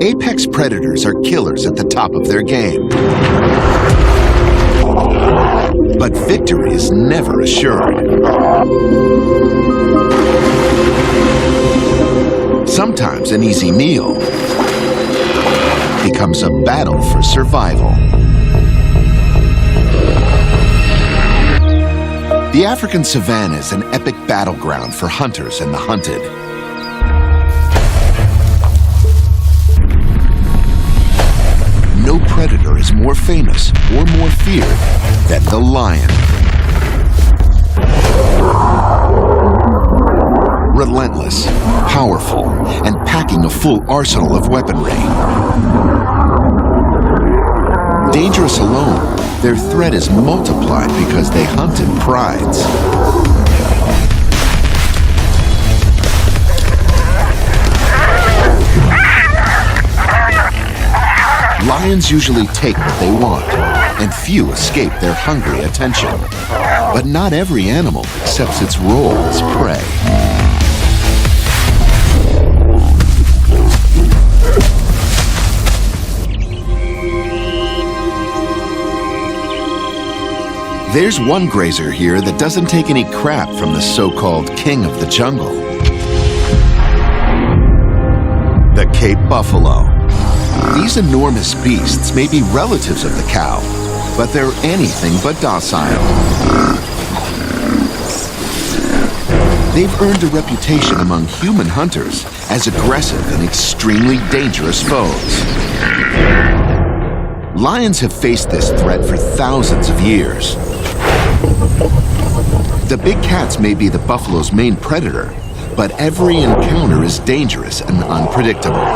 Apex predators are killers at the top of their game. But victory is never assured. Sometimes an easy meal becomes a battle for survival. The African savanna is an epic battleground for hunters and the hunted. No predator is more famous or more feared than the lion. Relentless, powerful, and packing a full arsenal of weaponry. Dangerous alone, their threat is multiplied because they hunt in prides. Lions usually take what they want, and few escape their hungry attention. But not every animal accepts its role as prey. There's one grazer here that doesn't take any crap from the so-called king of the jungle. The Cape buffalo. These enormous beasts may be relatives of the cow, but they're anything but docile. They've earned a reputation among human hunters as aggressive and extremely dangerous foes. Lions have faced this threat for thousands of years. The big cats may be the buffalo's main predator, but every encounter is dangerous and unpredictable.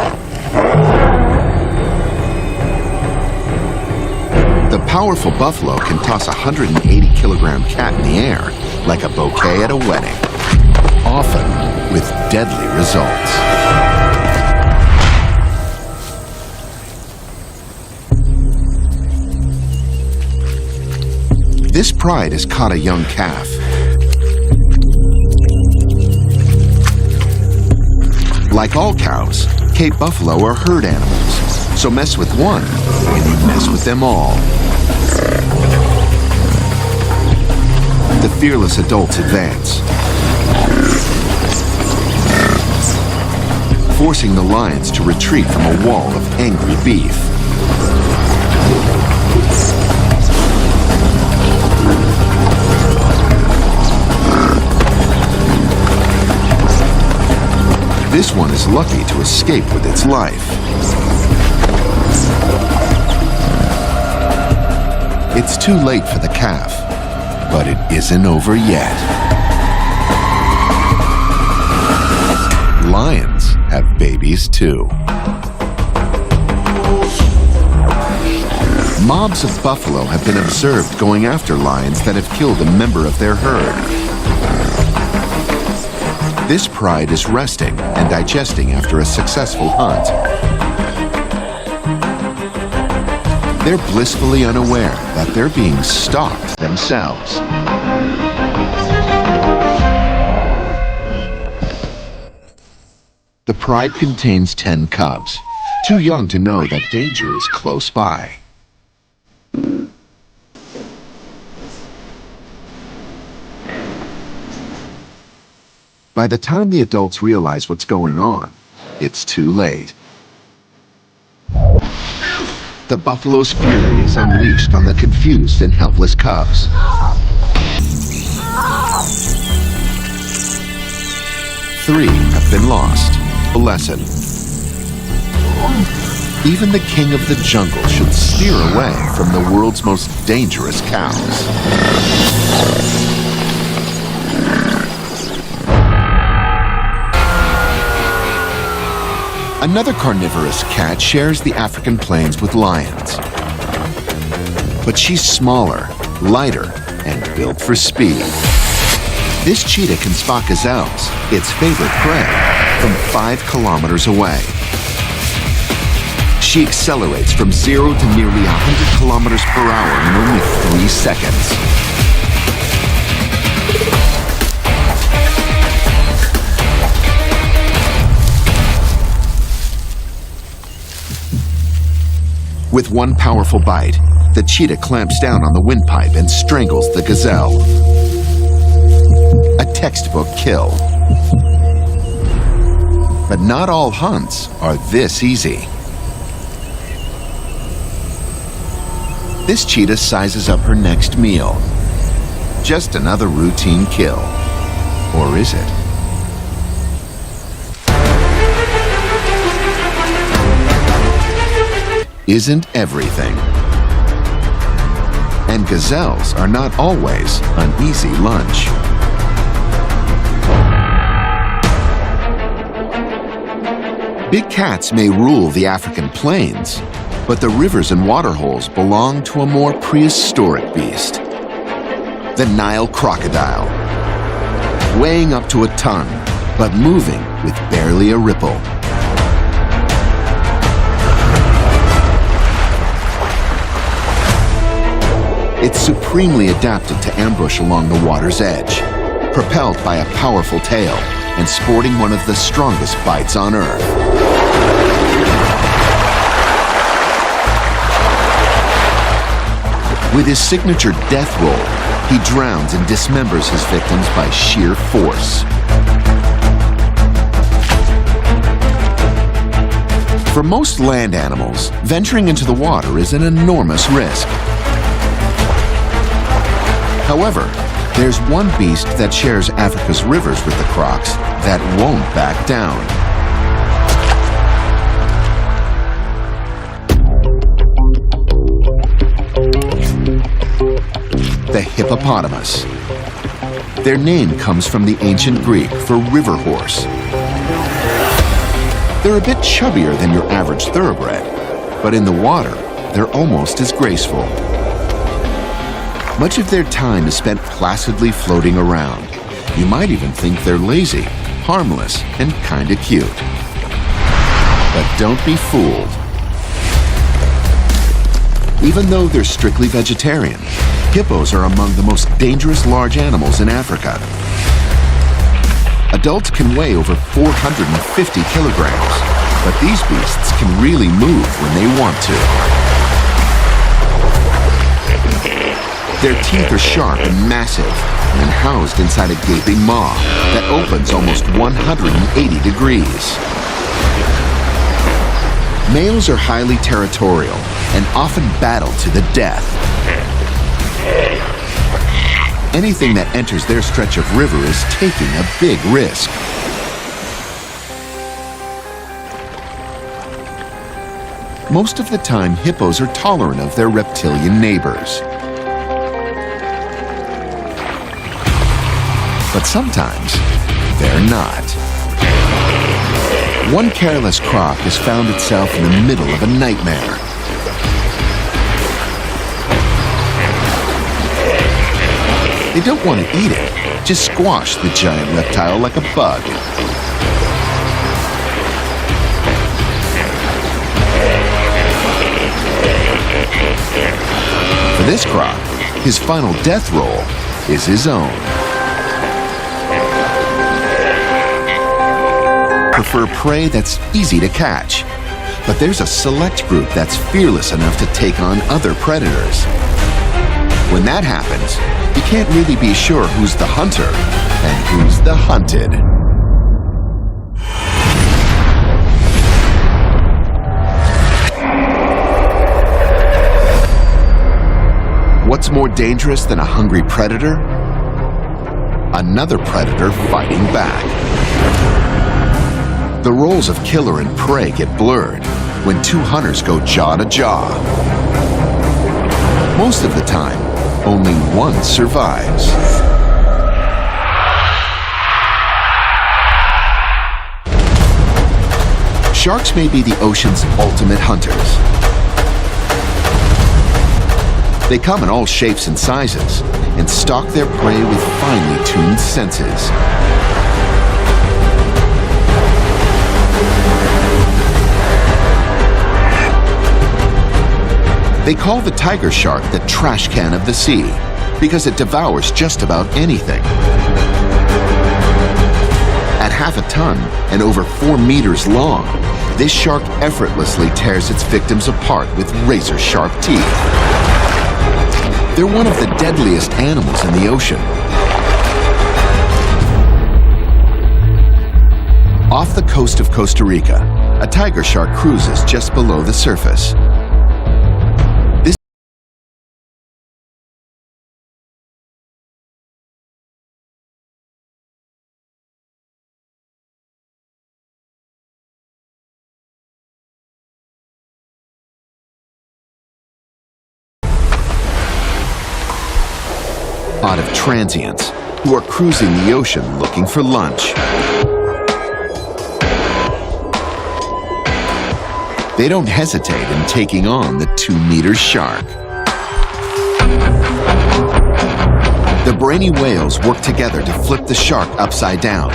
The powerful buffalo can toss a 180-kilogram cat in the air like a bouquet at a wedding, often with deadly results. This pride has caught a young calf. Like all cows, Cape buffalo are herd animals, so mess with one and you mess with them all. The fearless adults advance, forcing the lions to retreat from a wall of angry beef. This one is lucky to escape with its life. It's too late for the calf, but it isn't over yet. Lions have babies too. Mobs of buffalo have been observed going after lions that have killed a member of their herd. This pride is resting and digesting after a successful hunt. They're blissfully unaware that they're being stalked themselves. The pride contains 10 cubs, too young to know that danger is close by. By the time the adults realize what's going on, it's too late. The buffalo's fury is unleashed on the confused and helpless cubs. Three have been lost. A lesson. Even the king of the jungle should steer away from the world's most dangerous cows. Another carnivorous cat shares the African plains with lions. But she's smaller, lighter, and built for speed. This cheetah can spot gazelles, its favorite prey, from 5 kilometers away. She accelerates from 0 to nearly 100 kilometers per hour in only 3 seconds. With one powerful bite, the cheetah clamps down on the windpipe and strangles the gazelle. A textbook kill. But not all hunts are this easy. This cheetah sizes up her next meal. Just another routine kill. Or is it? Isn't everything. And gazelles are not always an easy lunch. Big cats may rule the African plains, but the rivers and waterholes belong to a more prehistoric beast. The Nile crocodile, weighing up to a ton, but moving with barely a ripple. It's supremely adapted to ambush along the water's edge, propelled by a powerful tail and sporting one of the strongest bites on Earth. With his signature death roll, he drowns and dismembers his victims by sheer force. For most land animals, venturing into the water is an enormous risk. However, there's one beast that shares Africa's rivers with the crocs that won't back down. The hippopotamus. Their name comes from the ancient Greek for river horse. They're a bit chubbier than your average thoroughbred, but in the water, they're almost as graceful. Much of their time is spent placidly floating around. You might even think they're lazy, harmless, and kinda cute. But don't be fooled. Even though they're strictly vegetarian, hippos are among the most dangerous large animals in Africa. Adults can weigh over 450 kilograms, but these beasts can really move when they want to. Their teeth are sharp and massive and housed inside a gaping maw that opens almost 180 degrees. Males are highly territorial and often battle to the death. Anything that enters their stretch of river is taking a big risk. Most of the time, hippos are tolerant of their reptilian neighbors. But sometimes, they're not. One careless croc has found itself in the middle of a nightmare. They don't want to eat it, just squash the giant reptile like a bug. For this croc, his final death roll is his own. Prefer prey that's easy to catch, but there's a select group that's fearless enough to take on other predators. When that happens, you can't really be sure who's the hunter and who's the hunted. What's more dangerous than a hungry predator? Another predator fighting back. The roles of killer and prey get blurred when two hunters go jaw to jaw. Most of the time, only one survives. Sharks may be the ocean's ultimate hunters. They come in all shapes and sizes and stalk their prey with finely tuned senses. They call the tiger shark the trash can of the sea because it devours just about anything. At half a ton and over 4 meters long, This shark effortlessly tears its victims apart with razor-sharp teeth. They're one of the deadliest animals in the ocean. Off the coast of Costa Rica, a tiger shark cruises just below the surface. This lot of transients who are cruising the ocean looking for lunch. They don't hesitate in taking on the 2-meter shark. The brainy whales work together to flip the shark upside down.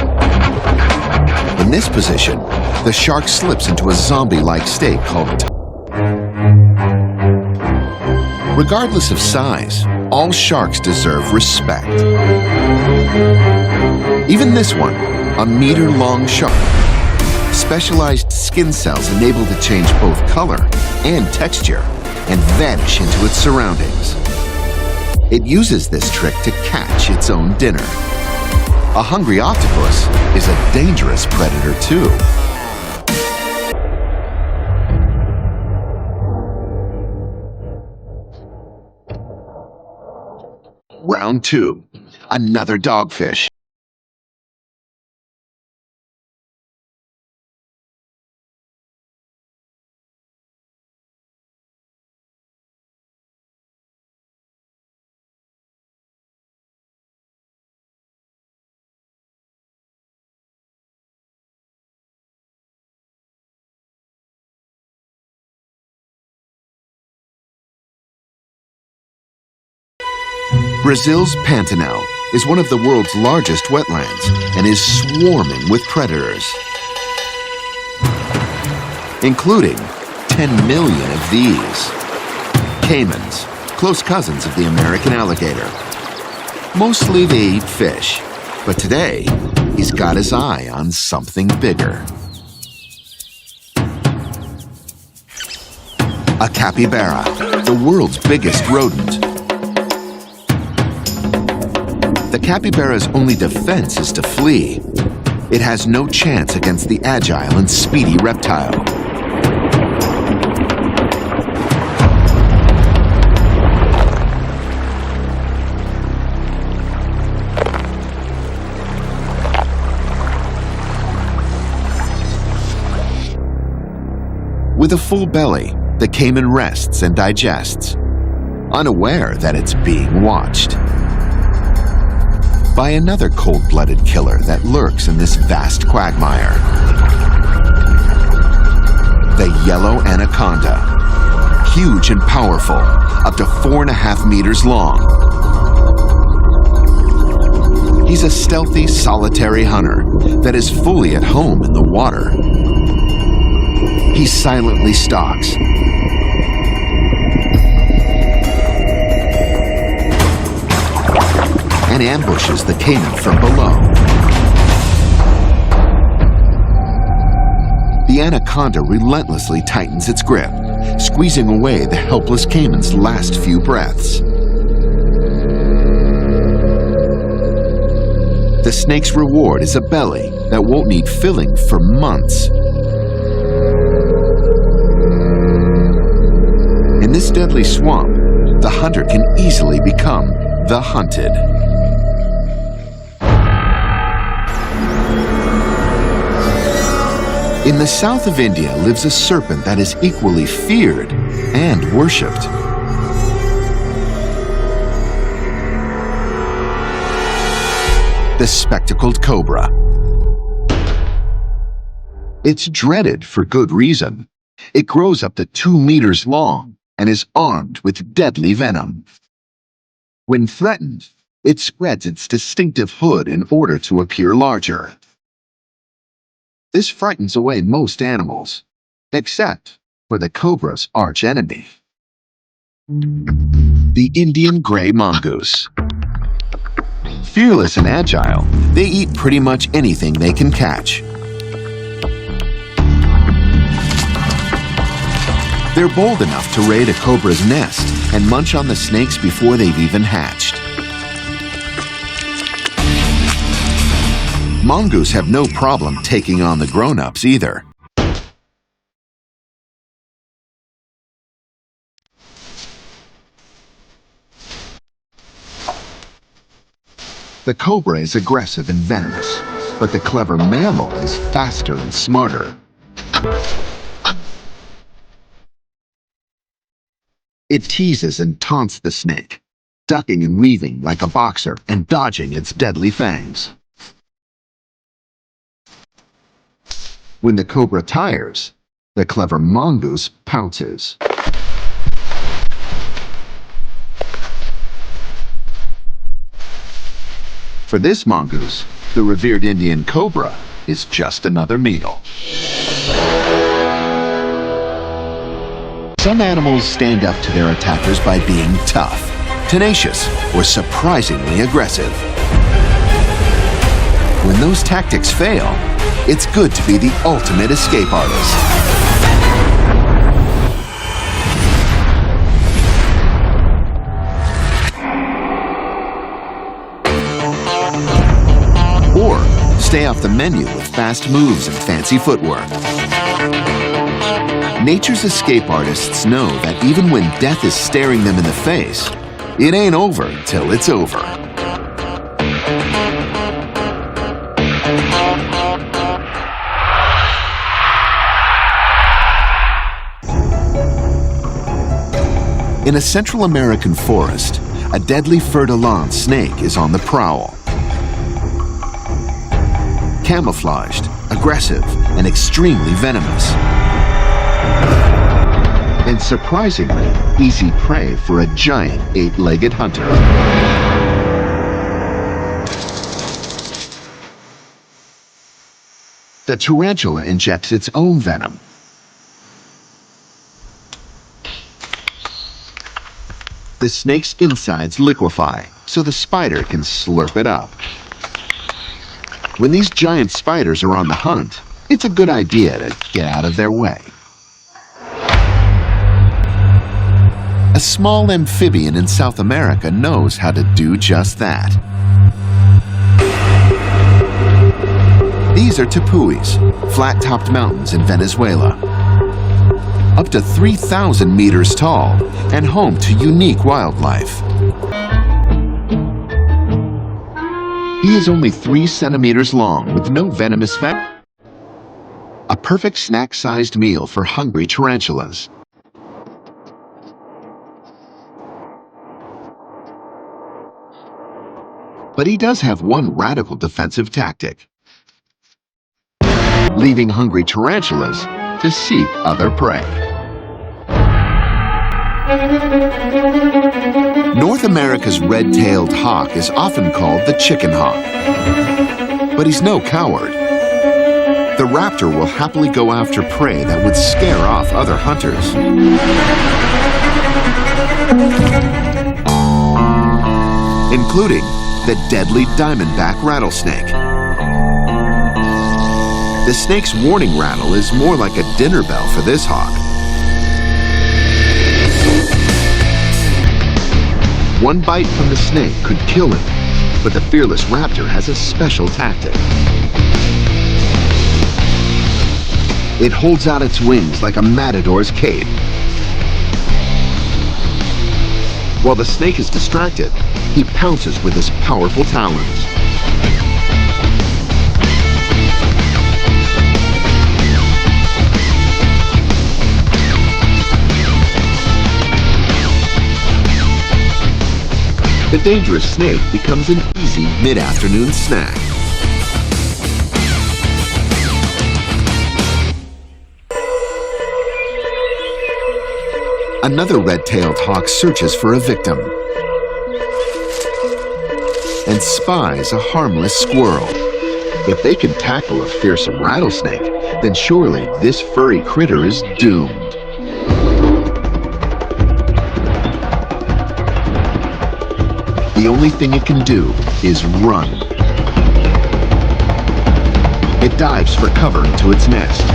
In this position, the shark slips into a zombie-like state called regardless of size, all sharks deserve respect. Even this one, a meter-long shark. Specialized skin cells enable to change both color and texture and vanish into its surroundings. It uses this trick to catch its own dinner. A hungry octopus is a dangerous predator too. Round 2. Another dogfish. Brazil's Pantanal is one of the world's largest wetlands and is swarming with predators, including 10 million of these. Caimans, close cousins of the American alligator. Mostly they eat fish, but today he's got his eye on something bigger. A capybara, the world's biggest rodent. The capybara's only defense is to flee. It has no chance against the agile and speedy reptile. With a full belly, the caiman rests and digests, unaware that it's being watched by another cold-blooded killer that lurks in this vast quagmire. The yellow anaconda. Huge and powerful, up to 4.5 meters long. He's a stealthy, solitary hunter that is fully at home in the water. He silently stalks, and ambushes the caiman from below. The anaconda relentlessly tightens its grip, squeezing away the helpless caiman's last few breaths. The snake's reward is a belly that won't need filling for months. In this deadly swamp, the hunter can easily become the hunted. In the south of India lives a serpent that is equally feared and worshipped. The spectacled cobra. It's dreaded for good reason. It grows up to 2 meters long and is armed with deadly venom. When threatened, it spreads its distinctive hood in order to appear larger. This frightens away most animals, except for the cobra's archenemy, the Indian gray mongoose. Fearless and agile, they eat pretty much anything they can catch. They're bold enough to raid a cobra's nest and munch on the snakes before they've even hatched. Mongoose have no problem taking on the grown-ups either. The cobra is aggressive and venomous, but the clever mammal is faster and smarter. It teases and taunts the snake, ducking and weaving like a boxer and dodging its deadly fangs. When the cobra tires, the clever mongoose pounces. For this mongoose, the revered Indian cobra is just another meal. Some animals stand up to their attackers by being tough, tenacious, or surprisingly aggressive. When those tactics fail, it's good to be the ultimate escape artist. Or stay off the menu with fast moves and fancy footwork. Nature's escape artists know that even when death is staring them in the face, it ain't over till it's over. In a Central American forest, a deadly fer-de-lance snake is on the prowl. Camouflaged, aggressive, and extremely venomous. And surprisingly, easy prey for a giant eight-legged hunter. The tarantula injects its own venom. The snake's insides liquefy, so the spider can slurp it up. When these giant spiders are on the hunt, it's a good idea to get out of their way. A small amphibian in South America knows how to do just that. These are tepuis, flat-topped mountains in Venezuela. Up to 3,000 meters tall and home to unique wildlife. He is only 3 centimeters long with no venomous venom. A perfect snack-sized meal for hungry tarantulas. But he does have one radical defensive tactic: leaving hungry tarantulas to seek other prey. North America's red-tailed hawk is often called the chicken hawk. But he's no coward. The raptor will happily go after prey that would scare off other hunters. Including the deadly diamondback rattlesnake. The snake's warning rattle is more like a dinner bell for this hawk. One bite from the snake could kill him, but the fearless raptor has a special tactic. It holds out its wings like a matador's cape. While the snake is distracted, he pounces with his powerful talons. The dangerous snake becomes an easy mid-afternoon snack. Another red-tailed hawk searches for a victim and spies a harmless squirrel. If they can tackle a fearsome rattlesnake, then surely this furry critter is doomed. The only thing it can do is run. It dives for cover into its nest.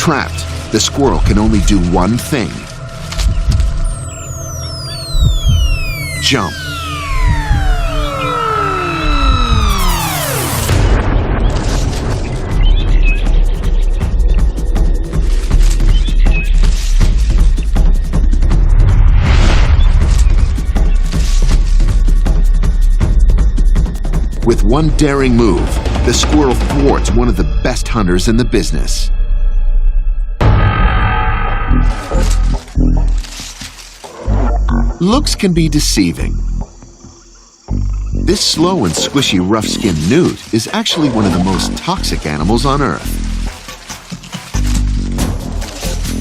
Trapped, the squirrel can only do one thing: jump. With one daring move, the squirrel thwarts one of the best hunters in the business. Looks can be deceiving. This slow and squishy rough-skinned newt is actually one of the most toxic animals on Earth.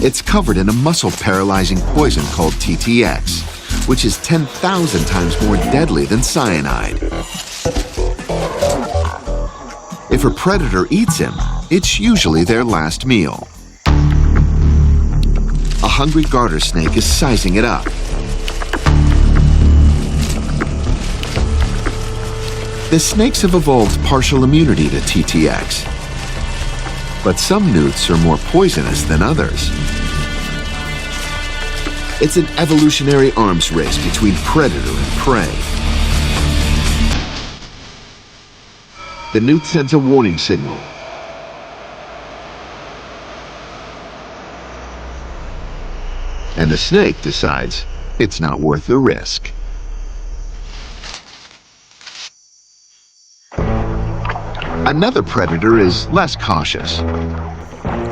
It's covered in a muscle-paralyzing poison called TTX, which is 10,000 times more deadly than cyanide. If a predator eats him, it's usually their last meal. A hungry garter snake is sizing it up. The snakes have evolved partial immunity to TTX, but some newts are more poisonous than others. It's an evolutionary arms race between predator and prey. The newt sends a warning signal. And the snake decides it's not worth the risk. Another predator is less cautious.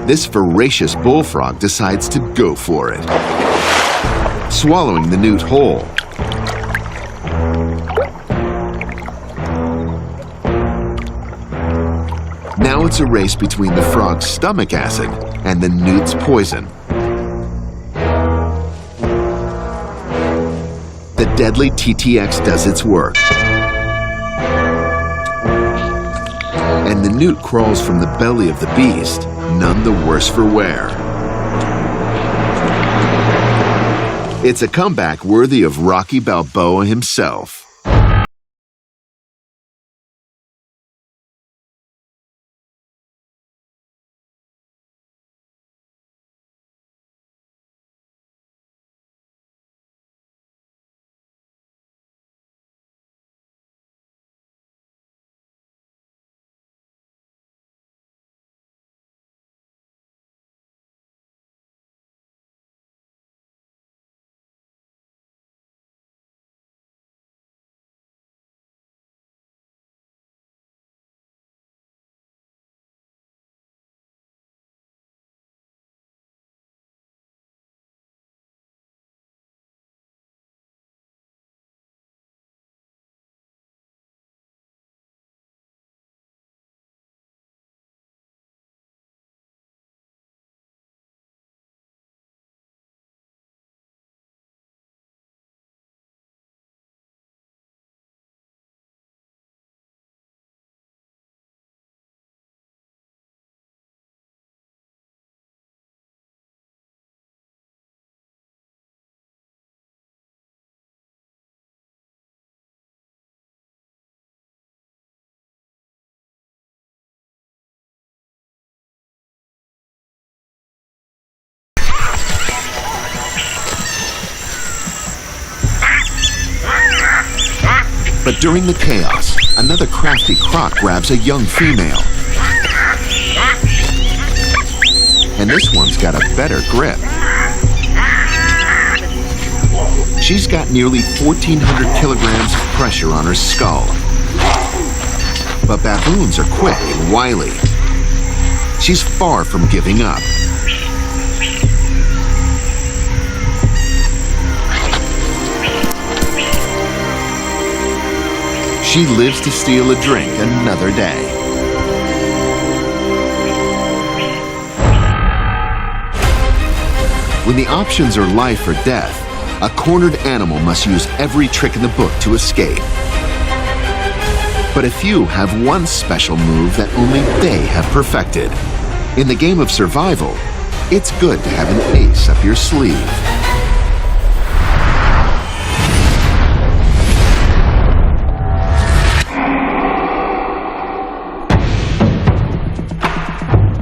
This voracious bullfrog decides to go for it, swallowing the newt whole. Now it's a race between the frog's stomach acid and the newt's poison. The deadly TTX does its work, and the newt crawls from the belly of the beast, none the worse for wear. It's a comeback worthy of Rocky Balboa himself. But during the chaos, another crafty croc grabs a young female. And this one's got a better grip. She's got nearly 1,400 kilograms of pressure on her skull. But baboons are quick and wily. She's far from giving up. She lives to steal a drink another day. When the options are life or death, a cornered animal must use every trick in the book to escape. But a few have one special move that only they have perfected. In the game of survival, it's good to have an ace up your sleeve.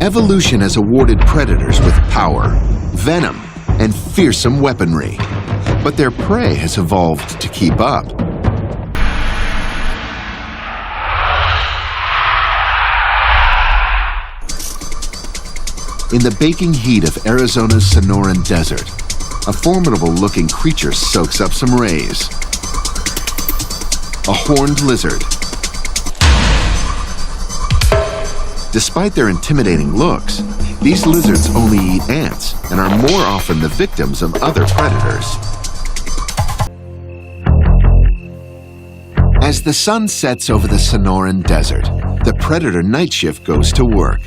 Evolution has awarded predators with power, venom, and fearsome weaponry. But their prey has evolved to keep up. In the baking heat of Arizona's Sonoran Desert, a formidable-looking creature soaks up some rays. A horned lizard. Despite their intimidating looks, these lizards only eat ants and are more often the victims of other predators. As the sun sets over the Sonoran Desert, the predator night shift goes to work.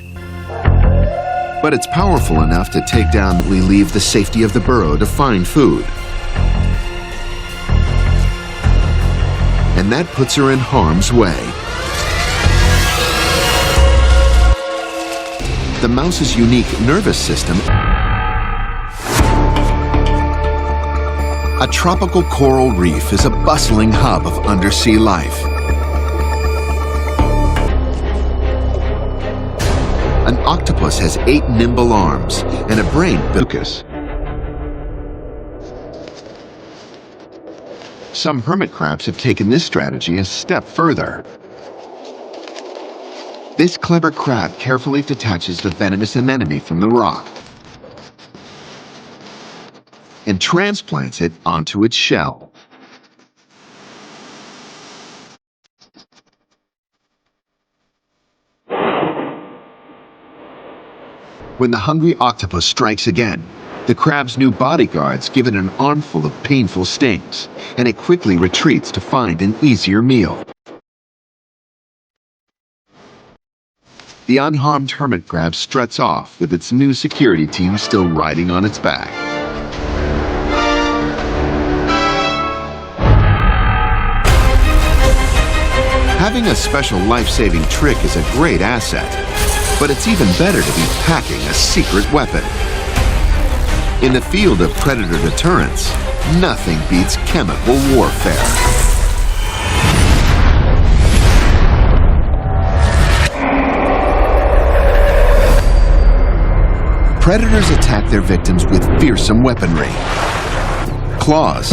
But it's powerful enough to take down we leave the safety of the burrow to find food. And that puts her in harm's way. The mouse's unique nervous system, a tropical coral reef, is a bustling hub of undersea life. An octopus has 8 nimble arms and a brain Lucas. Some hermit crabs have taken this strategy a step further. This clever crab carefully detaches the venomous anemone from the rock and transplants it onto its shell. When the hungry octopus strikes again, the crab's new bodyguards give it an armful of painful stings, and it quickly retreats to find an easier meal. The unharmed hermit crab struts off with its new security team still riding on its back. Having a special life-saving trick is a great asset, but it's even better to be packing a secret weapon. In the field of predator deterrence, nothing beats chemical warfare. Predators attack their victims with fearsome weaponry: claws,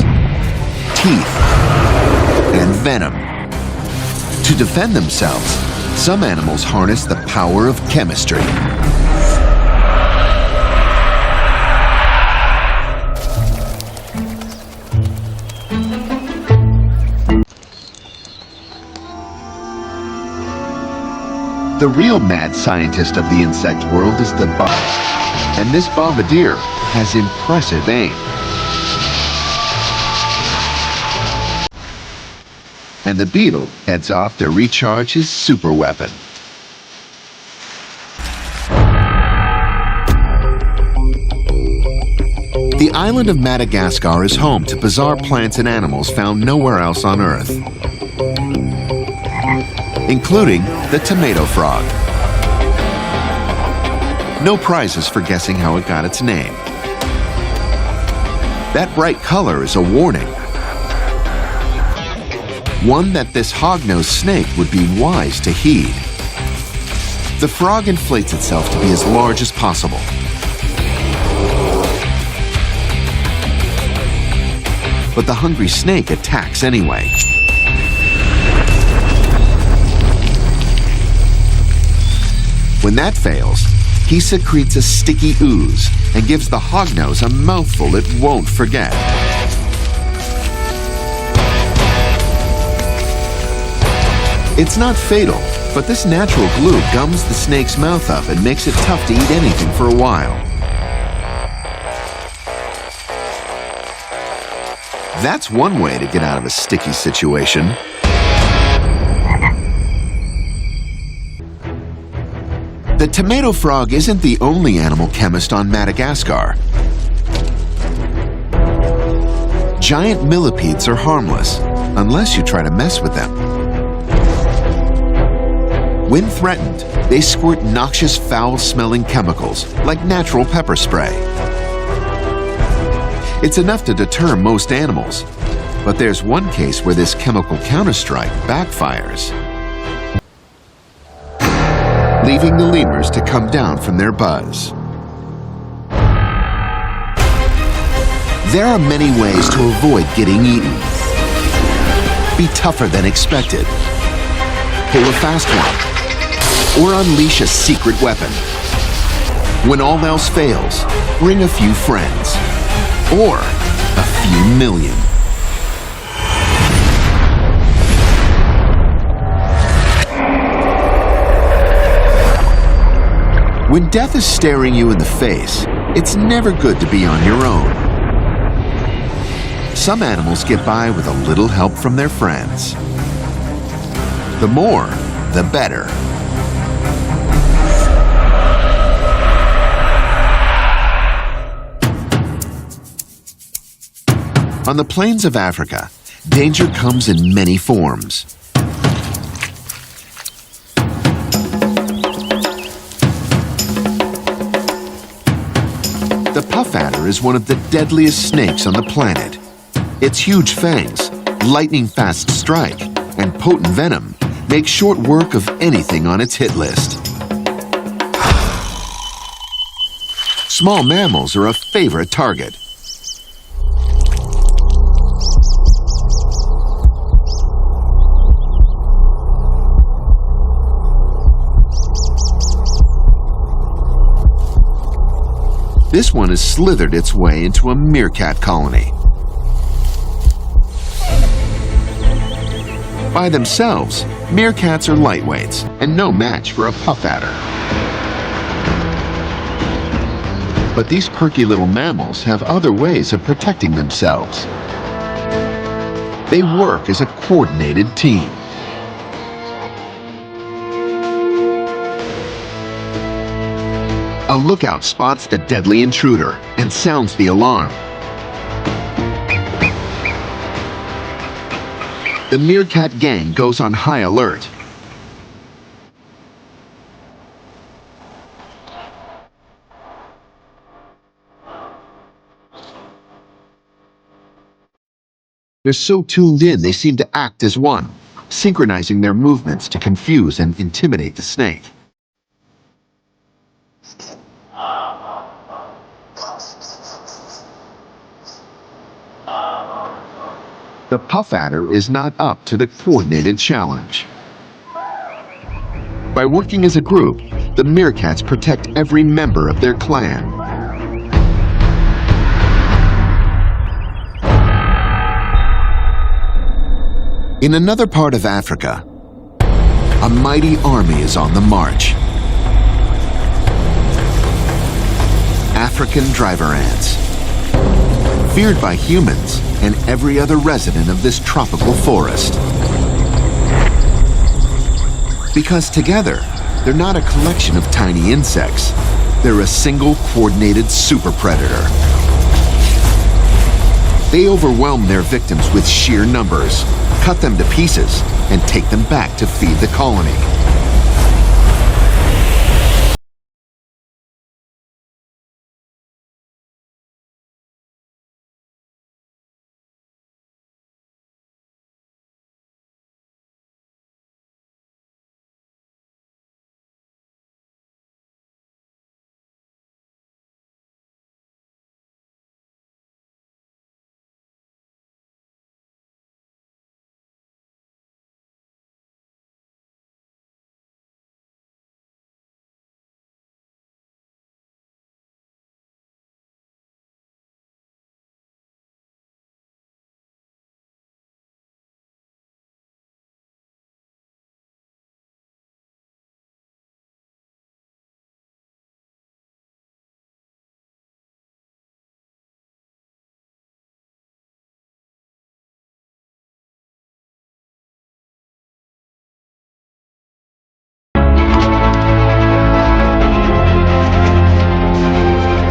teeth, and venom. To defend themselves, some animals harness the power of chemistry. The real mad scientist of the insect world is the bug, and this bombardier has impressive aim. And the beetle heads off to recharge his super weapon. The island of Madagascar is home to bizarre plants and animals found nowhere else on Earth, including the tomato frog. No prizes for guessing how it got its name. That bright color is a warning, one that this hog-nosed snake would be wise to heed. The frog inflates itself to be as large as possible. But the hungry snake attacks anyway. When that fails, he secretes a sticky ooze and gives the hognose a mouthful it won't forget. It's not fatal, but this natural glue gums the snake's mouth up and makes it tough to eat anything for a while. That's one way to get out of a sticky situation. The tomato frog isn't the only animal chemist on Madagascar. Giant millipedes are harmless, unless you try to mess with them. When threatened, they squirt noxious, foul-smelling chemicals, like natural pepper spray. It's enough to deter most animals, but there's one case where this chemical counterstrike backfires. leaving the lemurs to come down from their buzz. There are many ways to avoid getting eaten. Be tougher than expected. Pull a fast one. Or unleash a secret weapon. When all else fails, bring a few friends. Or a few million. When death is staring you in the face, it's never good to be on your own. Some animals get by with a little help from their friends. The more, the better. On the plains of Africa, danger comes in many forms. The puff adder is one of the deadliest snakes on the planet. Its huge fangs, lightning-fast strike, and potent venom make short work of anything on its hit list. Small mammals are a favorite target. This one has slithered its way into a meerkat colony. By themselves, meerkats are lightweights and no match for a puff adder. But these perky little mammals have other ways of protecting themselves. They work as a coordinated team. A lookout spots the deadly intruder and sounds the alarm. The meerkat gang goes on high alert. They're so tuned in they seem to act as one, synchronizing their movements to confuse and intimidate the snake. The puff adder is not up to the coordinated challenge. By working as a group, the meerkats protect every member of their clan. In another part of Africa, a mighty army is on the march. African driver ants. Feared by humans and every other resident of this tropical forest. Because together, they're not a collection of tiny insects. They're a single coordinated super predator. They overwhelm their victims with sheer numbers, cut them to pieces, and take them back to feed the colony.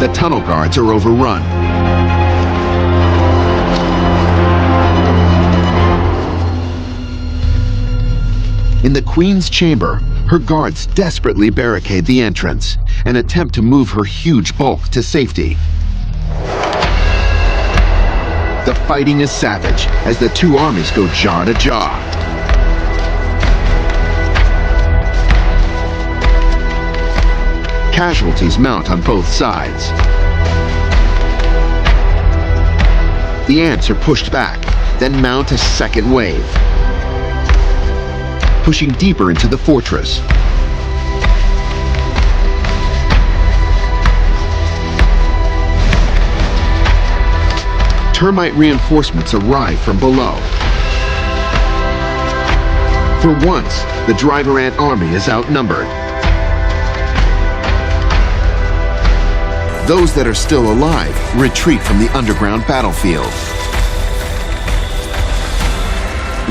The tunnel guards are overrun. In the Queen's chamber, her guards desperately barricade the entrance and attempt to move her huge bulk to safety. The fighting is savage as the two armies go jaw to jaw. Casualties mount on both sides. The ants are pushed back, then mount a second wave, pushing deeper into the fortress. Termite reinforcements arrive from below. For once, the driver ant army is outnumbered. Those that are still alive retreat from the underground battlefield,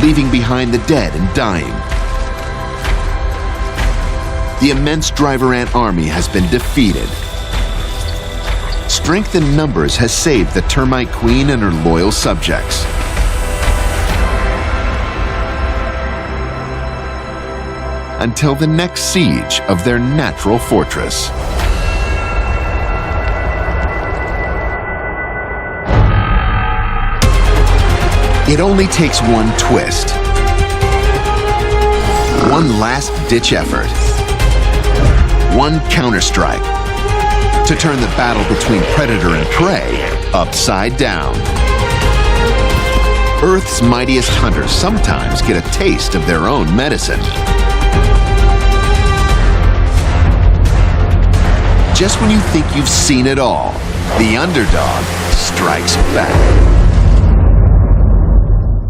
leaving behind the dead and dying. The immense driver ant army has been defeated. Strength in numbers has saved the termite queen and her loyal subjects. Until the next siege of their natural fortress. It only takes one twist, one last-ditch effort, one counterstrike to turn the battle between predator and prey upside down. Earth's mightiest hunters sometimes get a taste of their own medicine. Just when you think you've seen it all, the underdog strikes back.